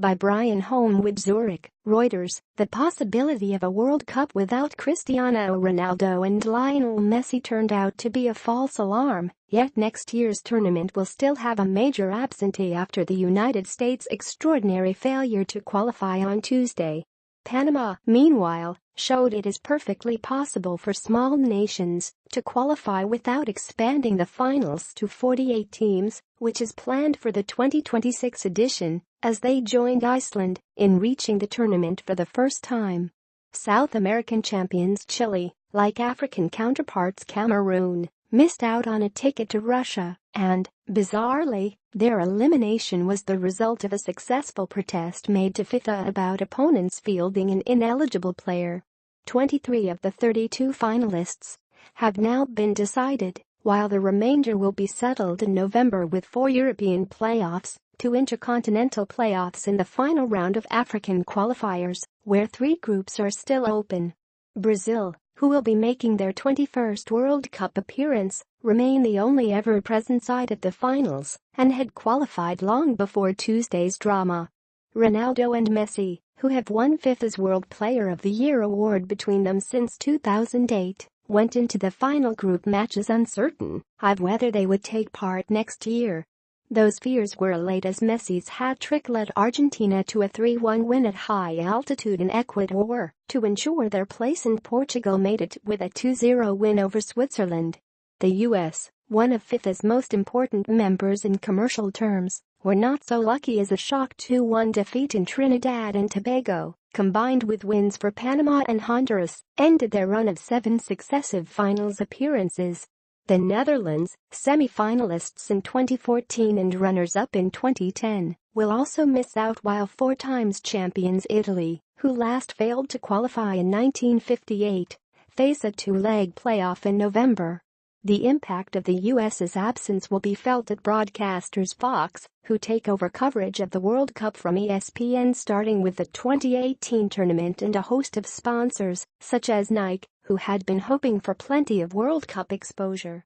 by Brian Homewood ZURICH, Reuters. The possibility of a World Cup without Cristiano Ronaldo and Lionel Messi turned out to be a false alarm, yet next year's tournament will still have a major absentee after the United States' extraordinary failure to qualify on Tuesday. Panama, meanwhile, showed it is perfectly possible for small nations to qualify without expanding the finals to 48 teams, which is planned for the 2026 edition, as they joined Iceland in reaching the tournament for the first time. South American champions Chile, like African counterparts Cameroon, missed out on a ticket to Russia, and, bizarrely, their elimination was the result of a successful protest made to FIFA about opponents fielding an ineligible player. 23 of the 32 finalists have now been decided, while the remainder will be settled in November with 4 European playoffs, 2 intercontinental playoffs in the final round of African qualifiers, where 3 groups are still open. Brazil, who will be making their 21st World Cup appearance, remain the only ever-present side at the finals and had qualified long before Tuesday's drama. Ronaldo and Messi, who have won FIFA's World Player of the Year award between them since 2008, went into the final group matches uncertain of whether they would take part next year. Those fears were allayed as Messi's hat-trick led Argentina to a 3-1 win at high altitude in Ecuador to ensure their place, and Portugal made it with a 2-0 win over Switzerland. The US, one of FIFA's most important members in commercial terms, were not so lucky as a shock 2-1 defeat in Trinidad and Tobago, combined with wins for Panama and Honduras, ended their run of 7 successive finals appearances. The Netherlands, semi-finalists in 2014 and runners-up in 2010, will also miss out, while 4 times champions Italy, who last failed to qualify in 1958, face a 2-leg playoff in November. The impact of the US's absence will be felt at broadcasters Fox, who take over coverage of the World Cup from ESPN starting with the 2018 tournament, and a host of sponsors, such as Nike, who had been hoping for plenty of World Cup exposure.